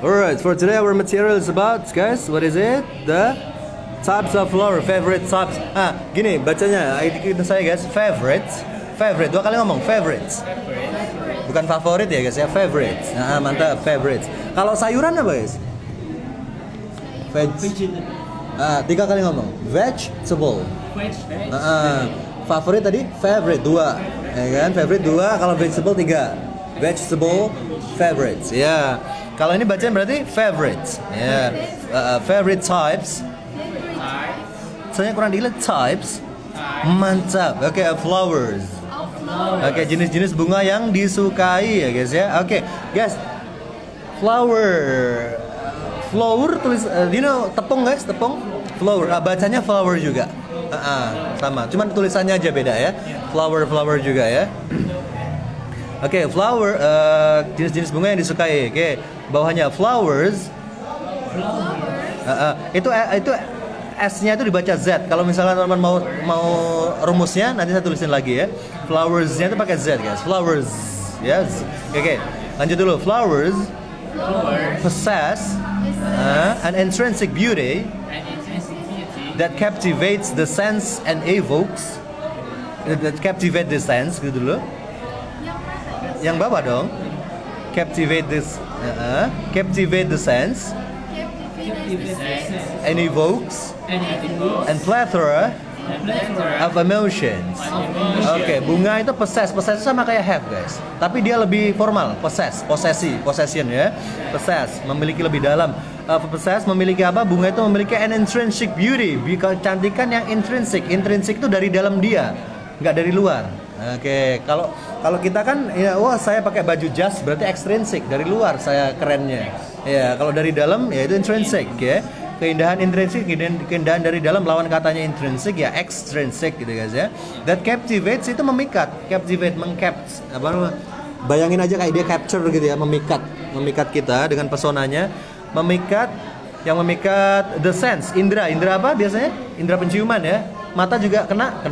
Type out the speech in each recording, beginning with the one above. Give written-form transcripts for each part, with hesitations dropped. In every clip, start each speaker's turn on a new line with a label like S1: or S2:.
S1: Alright, for today our material is about, guys, what is it? The types of flower, favorite types. Gini bacanya, itu saya guys, favorites. Favorite, 2 kali ngomong, favorites. Bukan favorit ya guys ya, favorites. Mantap, favorites. Kalau sayuran apa guys? Vegetable. 3 kali ngomong, vegetable. Favorit tadi, favorite 2. Ya kan, favorite 2, kalau vegetable 3. Vegetable, favorites. Ya. Kalau ini bacaan berarti favorites. Ya. Favorite types. Saya kurang dilihat types. Mantap. Oke, flowers. Oke, jenis-jenis bunga yang disukai ya guys ya. Oke, guys. Flower tulis you know tepung guys, tepung. Flower. Bacanya flower juga. Sama. Cuman tulisannya aja beda ya. Flower juga ya. Oke, flower jenis-jenis bunga yang disukai. Oke, bawahnya flowers. Itu S-nya itu dibaca Z. Kalau misalnya teman mau rumusnya nanti saya tulisin lagi ya. Flowers-nya itu pakai Z guys. Flowers. Yes. Oke. Lanjut dulu. Flowers possess an intrinsic beauty that captivates the sense and evokes that captivate the sense gitu dulu. Yang bawah dong. Captivate the sense and evokes and plethora of emotions. Oke, bunga itu possess itu sama kayak have guys, tapi dia lebih formal. Possession ya. Possess, memiliki lebih dalam. Possess memiliki apa? Bunga itu memiliki an intrinsic beauty, kecantikan yang intrinsic. Intrinsic itu dari dalam dia, nggak dari luar. Oke, kalau kita kan ya, wah saya pakai baju jas berarti extrinsic, dari luar saya kerennya. Ya, kalau dari dalam ya itu intrinsic ya. Keindahan intrinsik, keindahan dari dalam, lawan katanya intrinsik ya extrinsic gitu guys ya. That captivates itu memikat, captivate, bayangin aja kayak dia capture gitu ya, memikat kita dengan pesonanya, yang memikat the sense, indra apa biasanya? Indra penciuman ya. Mata juga kena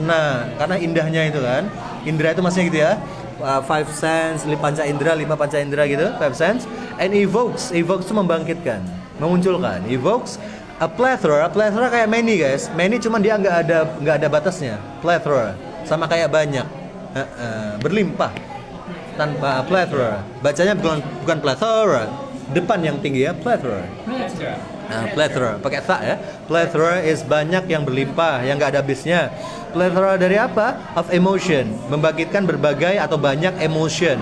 S1: karena indahnya itu kan. Indra itu maksudnya gitu ya. 5 sense, 5 panca indra gitu, 5 sense. And evokes itu membangkitkan, memunculkan. Evokes a plethora kayak many guys. Many cuman dia nggak ada batasnya. Plethora sama kayak banyak, berlimpah tanpa plethora. Bacanya bukan plethora, depan yang tinggi ya, plethora. Plethora pakai tha ya. Plethora is banyak yang berlimpah, yang nggak ada habisnya. Plethora dari apa? Of emotion, membangkitkan berbagai atau banyak emosi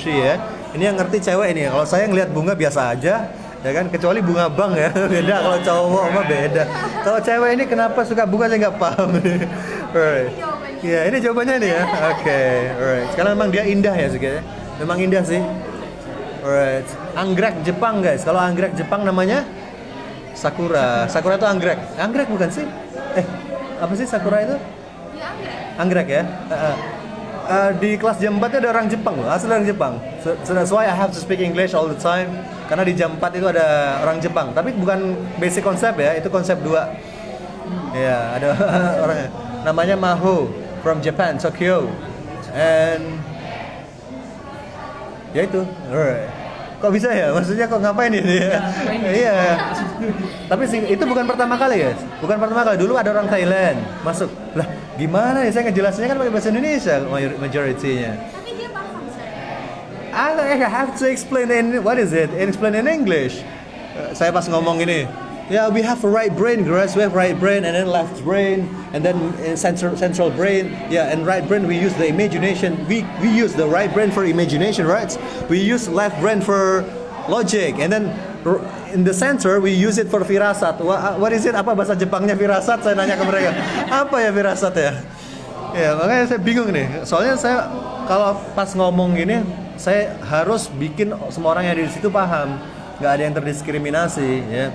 S1: ya. Ini yang ngerti cewek ini. Kalau saya ngelihat bunga biasa aja, ya kan, kecuali bunga bang ya. Beda kalau cowok mah beda. Kalau cewek ini kenapa suka bunga saya nggak paham. Alright. Ya, ini jawabannya nih ya. Oke, alright. Sekarang memang dia indah ya sih ya. Memang indah sih. Alright. Anggrek Jepang guys. Kalau anggrek Jepang namanya sakura. Sakura itu anggrek. Anggrek bukan sih? Apa sih sakura itu? Ya, anggrek ya. Di kelas jam 4 ada orang Jepang loh, asli orang Jepang. So that's why I have to speak English all the time. Karena di jam 4 itu ada orang Jepang. Tapi bukan basic konsep ya, itu konsep 2. Ya, ada orang namanya Maho from Japan, Tokyo. And ya itu. Alright. Kok bisa ya? Maksudnya kok ngapain ini? Iya. Tapi sih itu bukan pertama kali guys. Bukan pertama kali. Dulu ada orang Thailand masuk. Lah, gimana ya saya ngejelasinnya kan pakai bahasa Indonesia majority-nya.
S2: Tapi dia paham saya.
S1: I have to explain explain in English. Saya pas ngomong ini. Yeah, we have a right brain, guys. We have right brain and then left brain and then central brain. Yeah, and right brain we use the imagination. We use the right brain for imagination, right? We use left brain for logic and then in the center we use it for firasat. What is it? Apa bahasa Jepangnya firasat? Saya nanya ke mereka. Apa ya firasat ya? Ya, makanya saya bingung nih. Soalnya saya kalau pas ngomong gini, saya harus bikin semua orang yang ada di situ paham. Nggak ada yang terdiskriminasi, ya.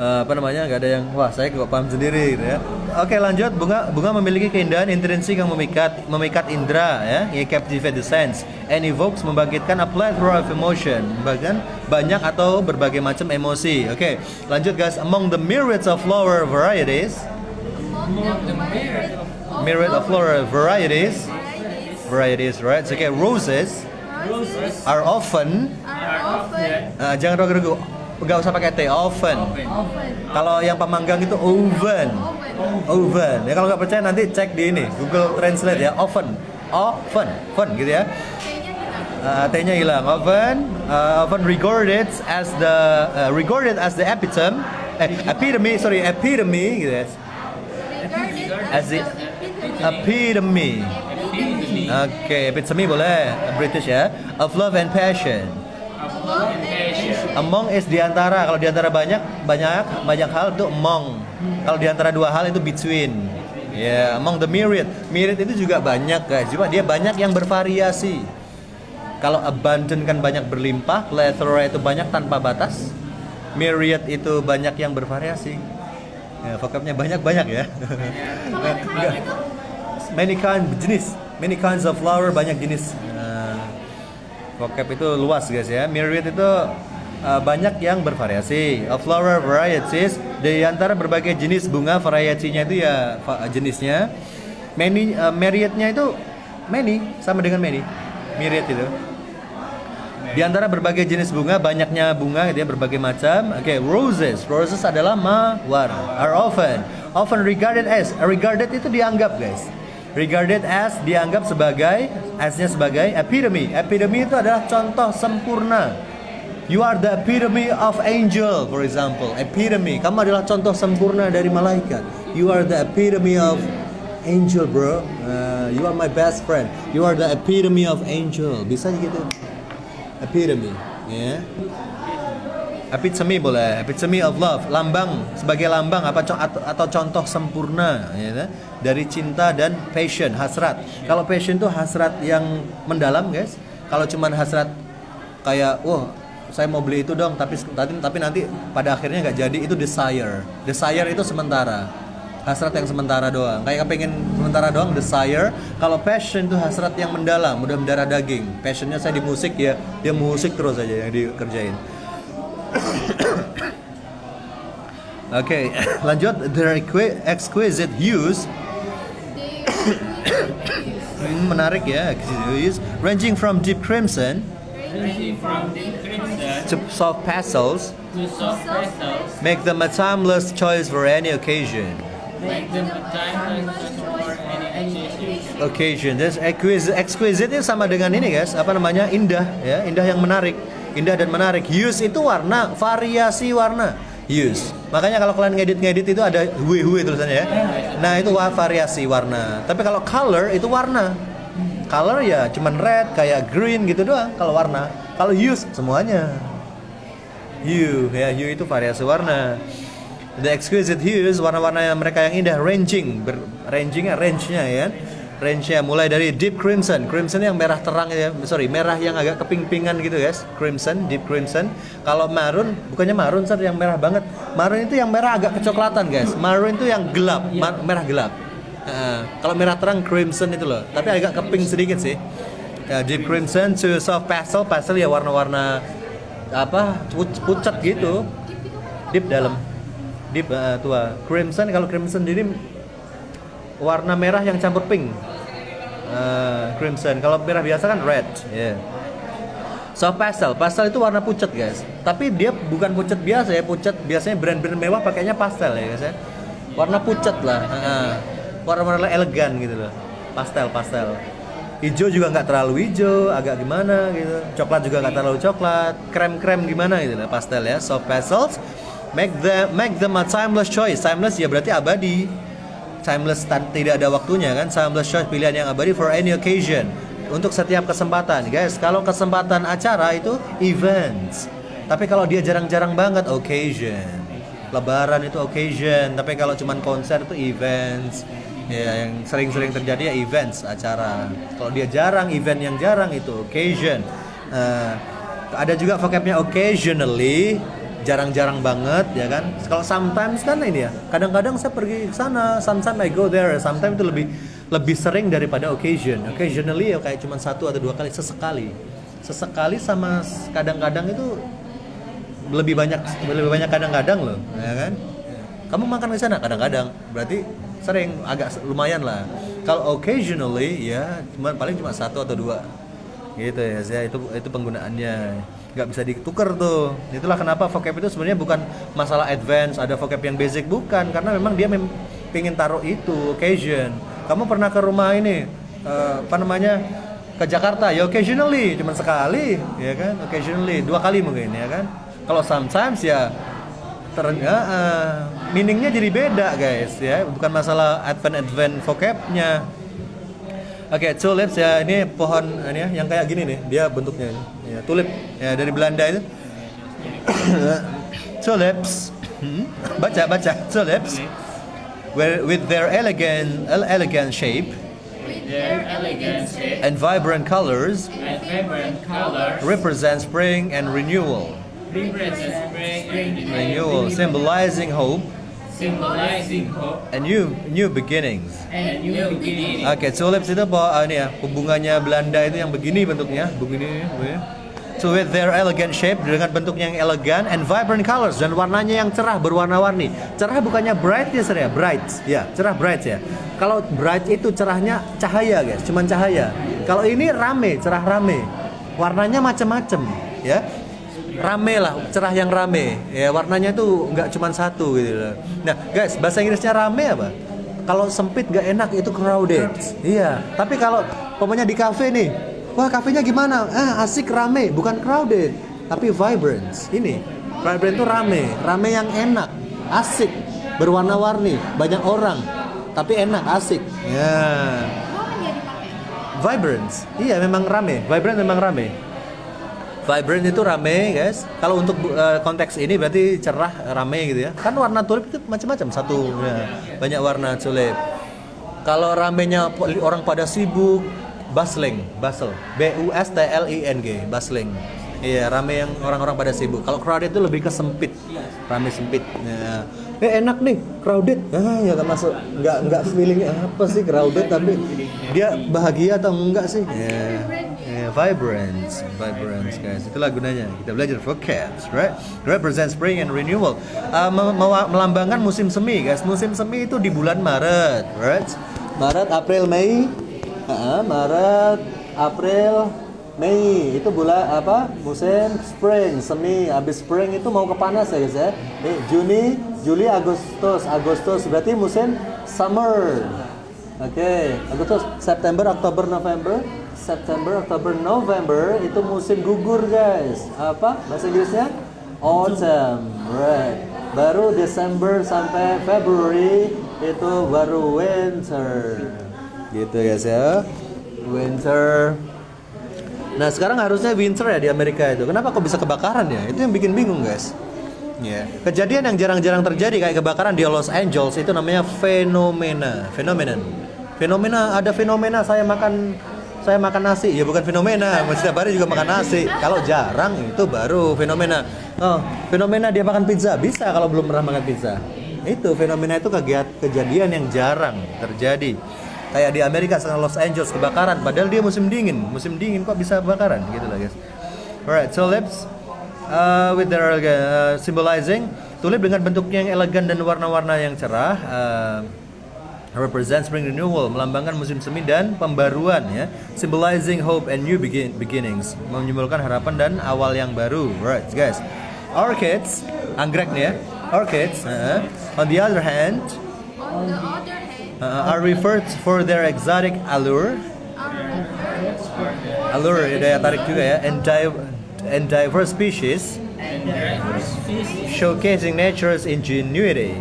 S1: Nggak ada yang wah saya kok paham sendiri gitu ya. Oke, lanjut. Bunga memiliki keindahan intrinsik yang memikat indera ya, yang captivate the sense and evokes, membangkitkan a plethora of emotion, bahkan banyak atau berbagai macam emosi. Oke, lanjut guys. Among the myriads of flower varieties, right? Okay, roses
S2: Roses
S1: are often.
S2: are often.
S1: Jangan ragu-ragu, nggak usah pakai T. Often.
S2: Often.
S1: Kalau yang pemanggang itu oven. Oven. Ya kalau nggak percaya nanti cek di ini Google Translate ya. Often. Often gitu ya. T-nya hilang. Often regarded as the epitome gitu ya. As the epitome. Oke, epitome boleh British ya. Of love and passion. Among is diantara. Kalau diantara banyak hal itu among. Kalau diantara dua hal itu between. Ya, among the myriad. Myriad itu juga banyak guys. Cuma dia banyak yang bervariasi. Kalau abundant kan banyak berlimpah, plethora itu banyak tanpa batas. Myriad itu banyak yang bervariasi. Ya, vocabnya banyak ya. Many kinds of flower, banyak jenis. Vocab itu luas guys ya. Myriad itu banyak yang bervariasi. Of flower varieties, di antara berbagai jenis bunga, variasinya itu ya jenisnya. Myriadnya itu many, sama dengan many. Myriad itu. Di antara berbagai jenis bunga, banyaknya bunga gitu ya, berbagai macam. Oke, roses adalah mawar. Are often regarded as. Regarded itu dianggap guys. Regarded as dianggap sebagai, as-nya sebagai epitome. Epitome itu adalah contoh sempurna. You are the epitome of angel, for example. Epitome, kamu adalah contoh sempurna dari malaikat. You are the epitome of angel, bro. You are my best friend. You are the epitome of angel. Bisa gitu. Epitome, ya. Epitome boleh. Epitome of love, lambang, sebagai lambang atau contoh sempurna, ya, dari cinta dan passion, hasrat. Kalau passion itu hasrat yang mendalam, guys. Kalau cuman hasrat kayak, wah, saya mau beli itu dong, tapi nanti pada akhirnya nggak jadi, itu desire. Desire itu sementara. Hasrat yang sementara doang, kayak pengen sementara doang, desire. Kalau passion itu hasrat yang mendalam, udah mendarah daging. Passionnya saya di musik ya, dia musik terus aja yang dikerjain. Oke, lanjut. The exquisite hues. Menarik ya, hues ranging from deep crimson to soft pastels, make them a timeless choice for any occasion. This exquisite itu sama dengan ini guys, apa namanya, indah ya, indah yang menarik, indah dan menarik. Hues itu warna, variasi warna. Hues. Makanya kalau kalian ngedit itu ada hue tulisannya ya. Nah itu variasi warna. Tapi kalau color itu warna. Color ya cuman red, kayak green gitu doang kalau warna. Kalau hues semuanya. Hue itu variasi warna. The exquisite hues, warna-warna yang mereka yang indah, range-nya ya. Range-nya mulai dari deep crimson. Crimson yang merah terang ya. Merah yang agak keping-pingan gitu guys. Crimson, deep crimson. Kalau maroon, bukannya maroon yang merah banget. Maroon itu yang merah agak kecoklatan guys. Maroon itu yang gelap, merah gelap. Kalau merah terang crimson itu loh. Tapi agak keping sedikit sih. Deep crimson to soft pastel. Pastel ya warna-warna apa? Pucat gitu. Deep dalam. Deep tua. Crimson, kalau crimson sendiri warna merah yang campur pink. Crimson. Kalau merah biasa kan red. Yeah. Soft pastel. Pastel itu warna pucat guys. Tapi dia bukan pucat biasa ya. Pucat biasanya brand-brand mewah pakainya pastel ya guys ya. Warna pucat lah. Warna-warna elegan gitu loh. Pastel. Hijau juga nggak terlalu hijau, agak gimana gitu. Coklat juga nggak terlalu coklat. Krem gimana gitu lah. Pastel ya. Soft pastels. Make them a timeless choice. Timeless ya berarti abadi. Timeless tidak ada waktunya kan. Timeless choice, pilihan yang abadi for any occasion. Untuk setiap kesempatan. Guys, kalau kesempatan acara itu events. Tapi kalau dia jarang-jarang banget, occasion. Lebaran itu occasion. Tapi kalau cuman konser itu events. Ya, yang sering-sering terjadi ya events, acara. Kalau dia jarang, event yang jarang itu occasion. Ada juga vocabnya occasionally. Jarang-jarang banget ya kan. Kalau sometimes kan ini ya, kadang-kadang saya pergi ke sana, sometimes I go there. Sometimes itu lebih sering daripada occasion. Occasionally ya kayak cuma 1 atau 2 kali, sesekali sama kadang-kadang itu lebih banyak kadang-kadang loh ya kan. Kamu makan di sana kadang-kadang, berarti sering, agak lumayan lah. Kalau occasionally ya paling cuma 1 atau 2 gitu ya. Itu penggunaannya, nggak bisa ditukar tuh. Itulah kenapa vocab itu sebenarnya bukan masalah advance, ada vocab yang basic, bukan, karena memang dia pengen taruh itu occasion. Kamu pernah ke rumah ini ke Jakarta ya, occasionally cuma sekali ya kan, occasionally 2 kali mungkin ya kan. Kalau sometimes ya meaningnya jadi beda guys ya, bukan masalah advance vocabnya. Oke, tulips ya, ini pohon ini ya, yang kayak gini nih dia bentuknya ya, tulip ya, dari Belanda itu. Tulips, baca tulips with their elegant shape and vibrant colors represent spring and renewal, symbolizing hope and new beginnings. Oke, tulips itu ini ya, bunganya Belanda itu yang begini bentuknya, begini. So with their elegant shape, dengan bentuk yang elegan, and vibrant colors, dan warnanya yang cerah, berwarna-warni. Cerah bukannya bright ya, ya, bright. Ya, cerah bright ya. Kalau bright itu cerahnya cahaya guys, cuman cahaya. Kalau ini rame, cerah rame. Warnanya macam-macam, ya. Rame lah, cerah yang rame. Ya, warnanya tuh nggak cuma satu gitu loh. Nah, guys, bahasa Inggrisnya rame apa? Kalau sempit nggak enak itu crowded. Iya, tapi kalau pokoknya di kafe nih, wah kafenya gimana? Asik, rame, bukan crowded, tapi vibrant. Ini, vibrant itu rame yang enak, asik, berwarna-warni, banyak orang, tapi enak, asik. Ya. Vibrant, iya memang rame, vibrant memang rame. Vibrant itu rame guys. Kalau untuk konteks ini berarti cerah, rame gitu ya. Kan warna tulip itu macam-macam satu, ya. Banyak warna tulip. Kalau ramenya orang pada sibuk, bustling, B-U-S-T-L-I-N-G, bustling. Iya, rame yang orang-orang pada sibuk. Kalau crowded itu lebih ke sempit, rame sempit. Ya. Enak nih, crowded. Ya nggak masuk, nggak feeling apa sih crowded, tapi dia bahagia atau enggak sih? Vibrance guys. Itulah gunanya. Kita belajar vocabs, right? Represent spring and renewal. Melambangkan musim semi, guys. Musim semi itu di bulan Maret, right? Maret, April, Mei. Maret, April, Mei itu bulan apa? Musim spring, semi. Habis spring itu mau ke panas ya guys ya. Juni, Juli, Agustus berarti musim summer. Oke, Agustus, September, Oktober, November. September, Oktober, November itu musim gugur guys. Apa bahasa Inggrisnya? Autumn, right? Baru Desember sampai February itu baru winter. Gitu guys ya, winter. Nah sekarang harusnya winter ya di Amerika itu. Kenapa kok bisa kebakaran ya? Itu yang bikin bingung guys. Ya, kejadian yang jarang-jarang terjadi kayak kebakaran di Los Angeles itu namanya fenomena. Ada fenomena saya makan nasi, ya bukan fenomena. Setiap hari juga makan nasi. Kalau jarang itu baru fenomena. Oh, fenomena dia makan pizza bisa kalau belum pernah makan pizza. Itu fenomena itu kejadian yang jarang terjadi. Kayak di Amerika sekarang Los Angeles kebakaran, padahal dia musim dingin kok bisa kebakaran gitu lah guys. Alright, tulips with their symbolizing, tulip dengan bentuknya yang elegan dan warna-warna yang cerah. Represent spring renewal, melambangkan musim semi dan pembaruan ya. Symbolizing hope and new beginnings, menyimbolkan harapan dan awal yang baru. Right guys. Orchids, anggrek nih ya. Orchids, on the other hand, are referred for their exotic allure. Allure daya tarik juga ya, and diverse species, showcasing nature's ingenuity.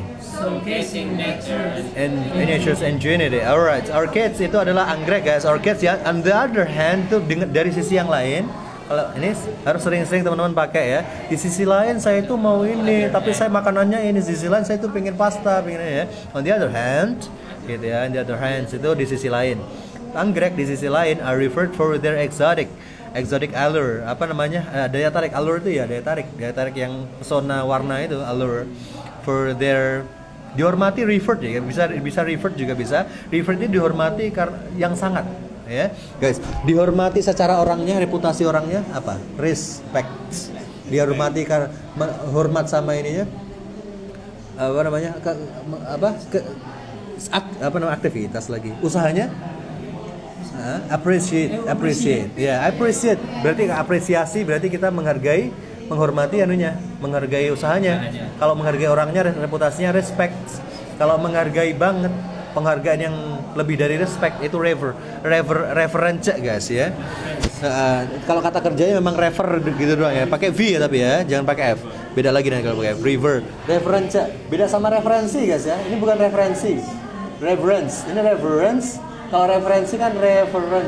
S1: Nature's ingenuity. Alright, orchids itu adalah anggrek guys. Orchids ya. On the other hand tuh dari sisi yang lain, kalau ini harus sering-sering teman-teman pakai ya. Di sisi lain saya itu mau ini, tapi saya makanannya ini. Di sisi lain saya itu pengen pasta, pengen ini ya. On the other hand, gitu ya. On the other hand itu di sisi lain. Anggrek di sisi lain are referred for their exotic allure. Apa namanya? Daya tarik allure itu ya, daya tarik yang pesona warna itu allure. For their dihormati, referred ya, bisa referred juga bisa. Referred itu dihormati karena yang sangat ya guys, dihormati secara orangnya, reputasi orangnya apa, respect, dihormati karena hormat sama ininya apa namanya aktivitas lagi usahanya Appreciate. Ya, appreciate. Berarti apresiasi berarti kita menghargai, menghormati anunya, menghargai usahanya. Kalau menghargai orangnya, reputasinya respect. Kalau menghargai banget, penghargaan yang lebih dari respect itu reverence guys ya. Kalau kata kerjanya memang refer gitu doang ya. Pakai V ya tapi ya, jangan pakai F. Beda lagi nanti kalau pakai reverence. Beda sama referensi guys ya. Ini bukan referensi. Reverence. Ini reverence. Kalau referensi kan referen.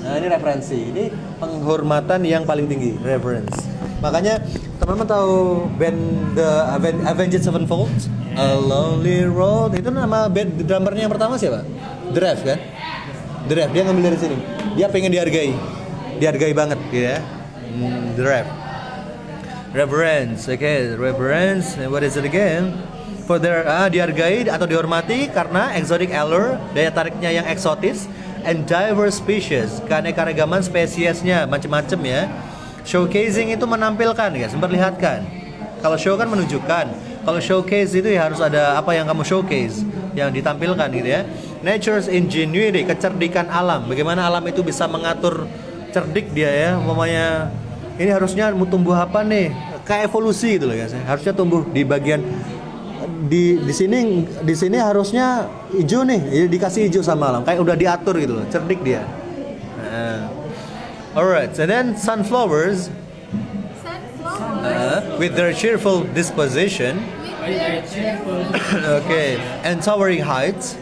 S1: Nah, ini referensi. Ini penghormatan yang paling tinggi, reverence. Makanya teman-teman tahu band The Avenged Sevenfold? A Lonely Road. Itu nama band drummernya yang pertama siapa? The Rev kan? The Rev, dia ngambil dari sini. Dia pengen dihargai. Dihargai banget gitu ya. The Rev. Reverence, okay, reverence. And what is it again? For their dihargai atau dihormati karena exotic allure, daya tariknya yang eksotis, and diverse species, keanekaragaman spesiesnya macam-macam ya. Showcasing itu menampilkan guys, memperlihatkan. Kalau show kan menunjukkan. Kalau showcase itu ya harus ada apa yang kamu showcase, yang ditampilkan gitu ya. Nature's ingenuity, kecerdikan alam. Bagaimana alam itu bisa mengatur cerdik dia ya. Umpamanya ini harusnya mau tumbuh apa nih? Kayak evolusi gitu loh guys. Harusnya tumbuh di bagian di sini harusnya hijau nih, dikasih hijau sama alam, kayak udah diatur gitu loh, cerdik dia. Alright, so then sunflowers, with their cheerful disposition, okay, and towering heights,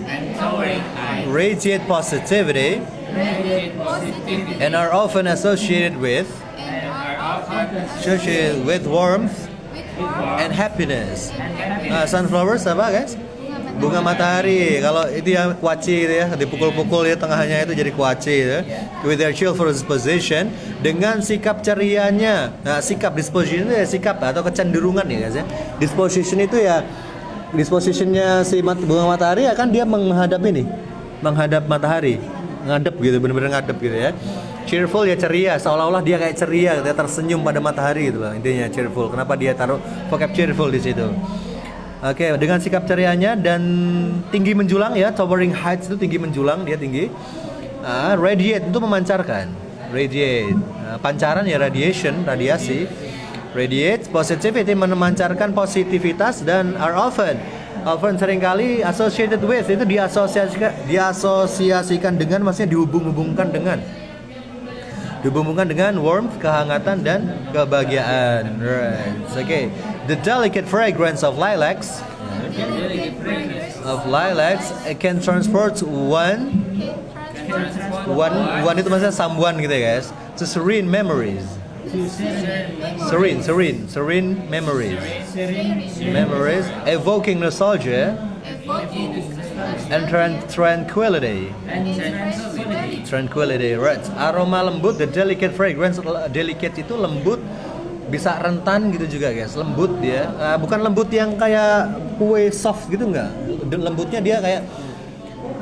S1: radiate positivity, and are often associated with warmth and happiness. Sunflowers apa guys? Bunga matahari. Kalau itu ya kuaci ya, dipukul-pukul ya tengahnya itu jadi kuaci ya. With their cheerful disposition, dengan sikap cerianya. Nah, sikap disposition itu ya sikap atau kecenderungan ya guys ya. Disposition itu ya dispositionnya si bunga matahari akan dia menghadap ini, menghadap matahari, ngadep gitu, benar-benar ngadep gitu ya. Cheerful ya ceria, seolah-olah dia kayak ceria, dia tersenyum pada matahari gitu loh. Intinya cheerful. Kenapa dia taruh vocab cheerful di situ? Oke, dengan sikap cerianya dan tinggi menjulang ya, towering heights itu tinggi menjulang, dia tinggi. Radiate itu memancarkan. Radiate, pancaran ya radiation, radiasi. Radiate, positivity memancarkan positivitas dan are often seringkali associated with, itu diasosiasikan dengan, maksudnya dihubung-hubungkan dengan warmth, kehangatan dan kebahagiaan. Right. Okay. The delicate fragrance of lilacs can transport one itu maksudnya someone gitu ya guys, to serene memories. Serene memories, evoking nostalgia and tranquility. Right. Aroma lembut, the delicate fragrance. Delicate itu lembut, bisa rentan gitu juga guys. Lembut dia, bukan lembut yang kayak kue soft gitu enggak. Lembutnya dia kayak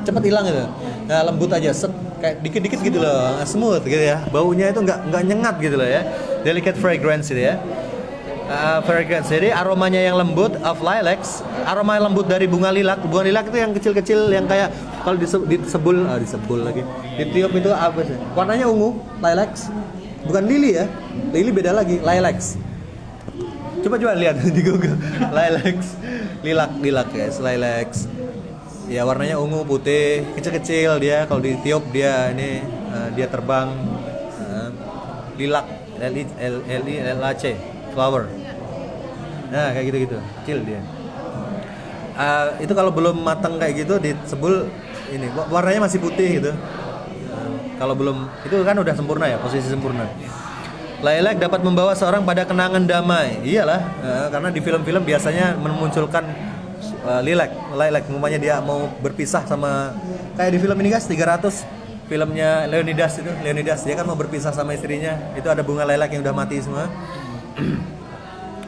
S1: cepat hilang gitu. Nah, lembut aja, kayak dikit-dikit gitu loh, smooth gitu ya. Baunya itu nggak nyengat gitu loh ya. Delicate fragrance itu ya. Fragrance, jadi aromanya yang lembut of lilacs, aroma lembut dari bunga lilac. Bunga lilac itu yang kecil-kecil yang kayak kalau disebul lagi, ditiup itu apa sih? Warnanya ungu, lilacs. Bukan lili ya, lili beda lagi, lilacs. Coba lihat di Google, lilac guys, lilacs. Ya warnanya ungu putih, kecil-kecil dia, kalau ditiup dia ini dia terbang. Lilac, L-I-L-A-C, flower. Nah kayak gitu-gitu, kecil dia. Itu kalau belum matang kayak gitu disebul ini, warnanya masih putih gitu. Kalau belum, itu kan udah sempurna ya, posisi sempurna. Lilac dapat membawa seorang pada kenangan damai. Iyalah, karena di film-film biasanya memunculkan lilac, umpamanya dia mau berpisah sama, kayak di film ini guys, 300, filmnya Leonidas dia kan mau berpisah sama istrinya, itu ada bunga lilac yang udah mati semua.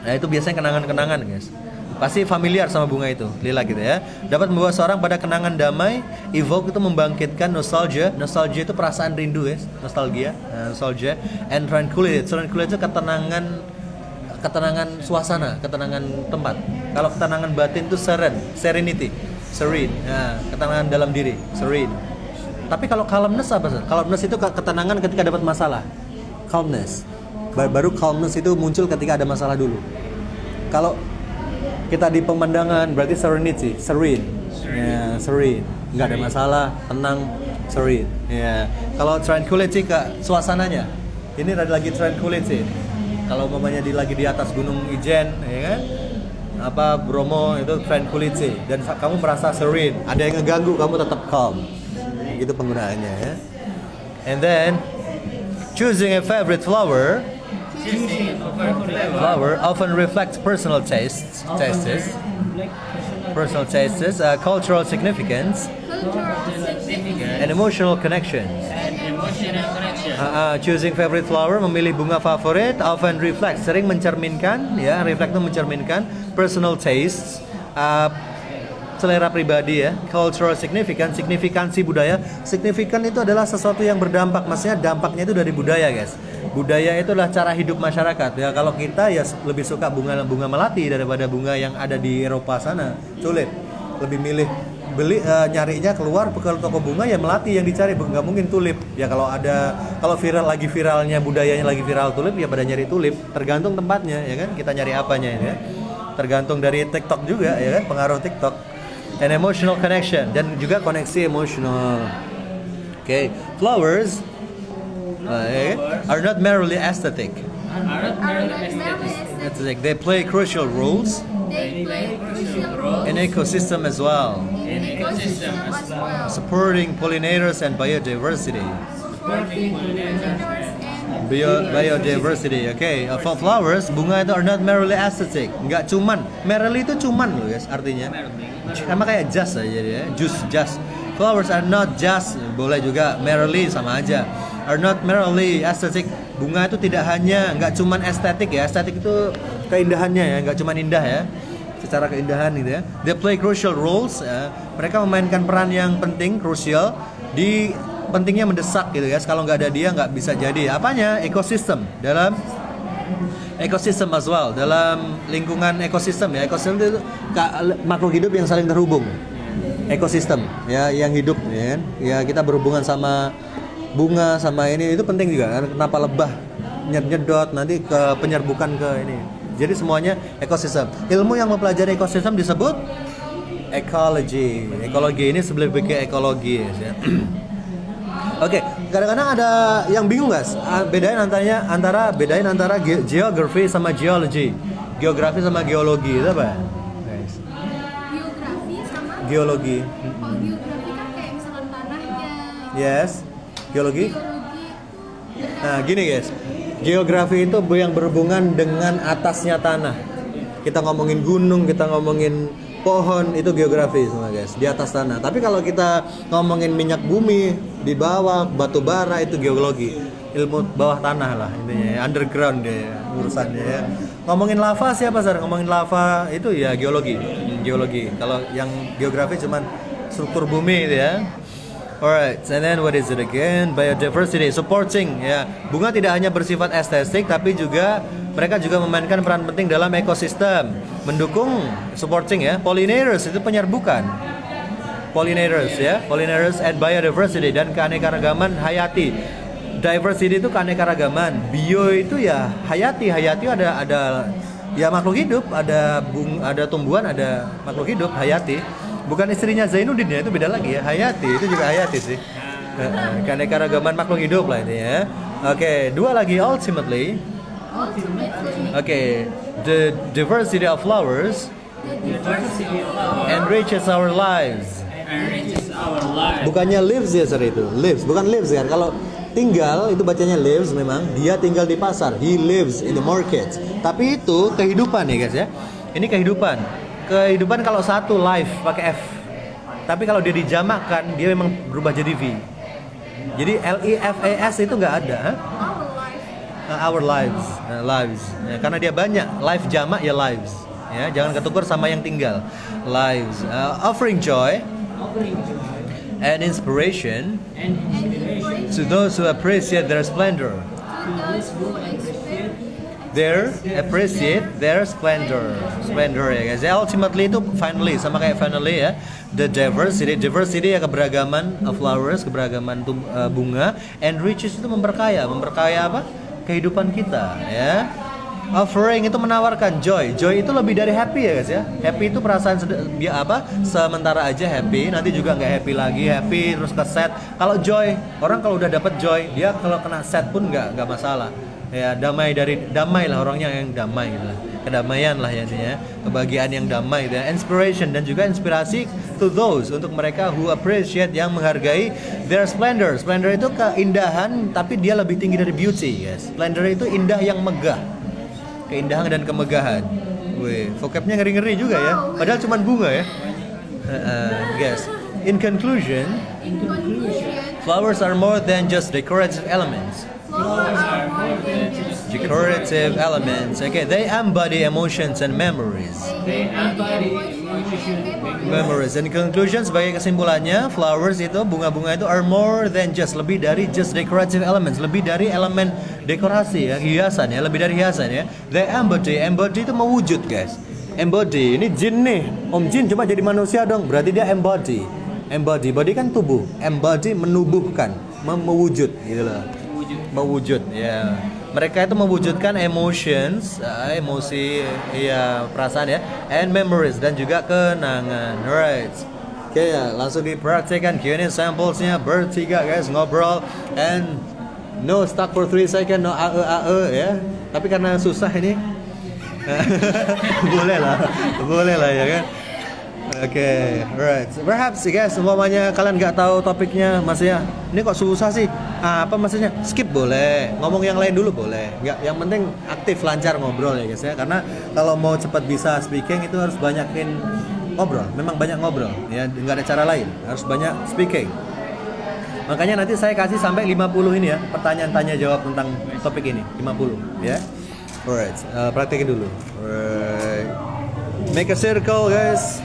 S1: Nah itu biasanya kenangan-kenangan guys, pasti familiar sama bunga itu, lilac gitu ya. Dapat membawa seorang pada kenangan damai. Evoke itu membangkitkan nostalgia itu perasaan rindu guys, nostalgia, and tranquility itu ketenangan suasana, ketenangan tempat. Kalau ketenangan batin itu serene. Nah, ketenangan dalam diri, serene. Tapi kalau calmness apa sih? Calmness itu ketenangan ketika dapat masalah. Calmness. Baru calmness itu muncul ketika ada masalah dulu. Kalau kita di pemandangan berarti serenity, serene. Ya, serene. Nggak ada masalah, tenang, serene. Ya. Kalau tranquility ke suasananya. Ini lagi tranquility. Kalau umpamanya lagi di atas Gunung Ijen, ya kan? Apa Bromo itu tranquility dan kamu merasa serene. Ada yang ngeganggu, kamu tetap calm. Gitu penggunaannya ya. And then choosing a favorite flower often reflects personal tastes, cultural significance, and emotional connections. Choosing favorite flower, memilih bunga favorit, often reflects, sering mencerminkan, ya, reflect itu mencerminkan personal tastes, selera pribadi ya, cultural significance, signifikansi budaya. Signifikan itu adalah sesuatu yang berdampak, maksudnya dampaknya itu dari budaya, guys. Budaya itu adalah cara hidup masyarakat. Ya kalau kita ya lebih suka bunga melati daripada bunga yang ada di Eropa sana, tulip. Lebih milih nyarinya keluar ke toko bunga ya melati yang dicari, nggak mungkin tulip. Ya kalau lagi viralnya budayanya lagi viral tulip ya pada nyari tulip. Tergantung tempatnya ya kan, kita nyari apanya ya. Tergantung dari TikTok juga ya kan, pengaruh TikTok. And emotional connection, dan juga koneksi emosional. Okay, flowers are not merely aesthetic. They play crucial roles in ecosystem as well, supporting pollinators and biodiversity. Biodiversity, okay. For flowers, bunga itu are not merely aesthetic. Nggak cuman, merely itu cuman loh guys, artinya. Sama kayak just aja ya, just. Flowers are not just, boleh juga merely sama aja. Are not merely aesthetic. Bunga itu nggak cuman estetik ya. Estetik itu keindahannya ya, nggak cuman indah ya. Secara keindahan gitu ya. They play crucial roles. Ya. Mereka memainkan peran yang penting, crucial di pentingnya mendesak gitu ya. Kalau nggak ada dia nggak bisa jadi. Apanya? Ekosistem. Dalam ekosistem as well, dalam lingkungan ekosistem ya. Ekosistem itu makhluk hidup yang saling terhubung. Ekosistem ya, yang hidup ya kan. Ya kita berhubungan sama bunga sama ini itu penting juga kan. Kenapa lebah nyedot nanti ke penyerbukan ke ini. Jadi semuanya ekosistem. Ilmu yang mempelajari ekosistem disebut ekologi. Ekologi ini lebih ke ekologi ya. Oke, kadang-kadang ada yang bingung guys. Bedain antara geography sama geology. Geografi sama geologi itu apa? Guys.
S2: Geografi sama
S1: geologi.
S2: Kalau geografi kan kayak misalkan tanahnya.
S1: Yes. Geologi? Nah, gini guys. Geografi itu yang berhubungan dengan atasnya tanah. Kita ngomongin gunung, kita ngomongin pohon, itu geografi semua guys, di atas tanah. Tapi kalau kita ngomongin minyak bumi, di bawah batu bara, itu geologi, ilmu bawah tanah lah intinya, underground ya urusannya ya. Ngomongin lava siapa Sar? Ngomongin lava itu ya geologi. Kalau yang geografi cuman struktur bumi itu ya. Alright, and then what is it again? Biodiversity, supporting ya. Bunga tidak hanya bersifat estetik, tapi juga mereka juga memainkan peran penting dalam ekosistem, mendukung, supporting ya. Pollinators itu penyerbukan. Pollinators and biodiversity, dan keanekaragaman hayati. Diversity itu keanekaragaman. Bio itu ya hayati ada ya makhluk hidup, ada tumbuhan, ada makhluk hidup hayati. Bukan istrinya Zainuddin ya, itu beda lagi ya. Hayati itu juga hayati sih. Keanekaragaman makhluk hidup lah ini ya. Oke, dua lagi ultimately. Oke, the diversity of flowers enriches our lives. Bukannya lives ya Sir itu. Lives, bukan lives kan. Kalau tinggal itu bacanya lives memang. Dia tinggal di pasar. He lives in the market. Tapi itu kehidupan ya guys ya. Ini kehidupan. Kehidupan kalau satu life pakai F. Tapi kalau dia dijamakkan dia memang berubah jadi V. Jadi LIFAS itu nggak ada. Our lives, ya, karena dia banyak. Life jamak ya lives. Ya, jangan ketukar sama yang tinggal. Lives, offering joy and inspiration to those who appreciate their splendor. their splendor ya guys. Ya, ultimately itu finally sama kayak finally ya. The diversity ya keberagaman flowers, keberagaman bunga, and riches itu memperkaya apa? Kehidupan kita ya. Offering itu menawarkan joy itu lebih dari happy ya guys ya. Happy itu perasaan sementara aja happy, nanti juga nggak happy lagi, happy terus ke sad. Kalau joy, orang kalau udah dapet joy, dia kalau kena sad pun nggak masalah ya. Damai lah orangnya, yang damai gitu lah, kedamaian lah ya intinya, kebahagiaan yang damai gitu ya. Inspiration dan juga inspirasi to those, untuk mereka who appreciate, yang menghargai their splendor itu keindahan, tapi dia lebih tinggi dari beauty guys. Splendor itu indah yang megah, keindahan dan kemegahan. Wih, vocabnya ngeri-ngeri juga ya. Padahal cuma bunga ya. Guys, in conclusion, flowers are more than just decorative elements. Okay, they embody emotions and memories. In conclusion, sebagai kesimpulannya, flowers itu, bunga-bunga itu are more than just, lebih dari just decorative elements, lebih dari elemen dekorasi ya, hiasan ya, lebih dari hiasan ya. They embody itu mewujud guys. Embody, ini jin nih, Om Jin coba jadi manusia dong, berarti dia embody, body kan tubuh, embody menubuhkan, mewujud gitu loh. Mewujud ya. Mereka itu mewujudkan emotions, emosi ya, perasaan ya, and memories, dan juga kenangan. Alright. Oke ya, langsung dipraktikkan Q&A samplesnya bertiga guys, ngobrol and no stuck for 3 seconds, no ya. Tapi karena susah ini boleh lah ya kan. Oke, right. Perhaps guys, umpamanya kalian nggak tahu topiknya, maksudnya ini kok susah sih? Apa maksudnya? Skip boleh, ngomong yang lain dulu boleh. Nggak, yang penting aktif, lancar ngobrol ya guys ya. Karena kalau mau cepat bisa speaking itu harus banyakin ngobrol. Memang banyak ngobrol, ya nggak ada cara lain. Harus banyak speaking. Makanya nanti saya kasih sampai 50 ini ya, pertanyaan tanya jawab tentang topik ini, 50 ya. Alright, praktekin dulu. Alright. Make a circle guys.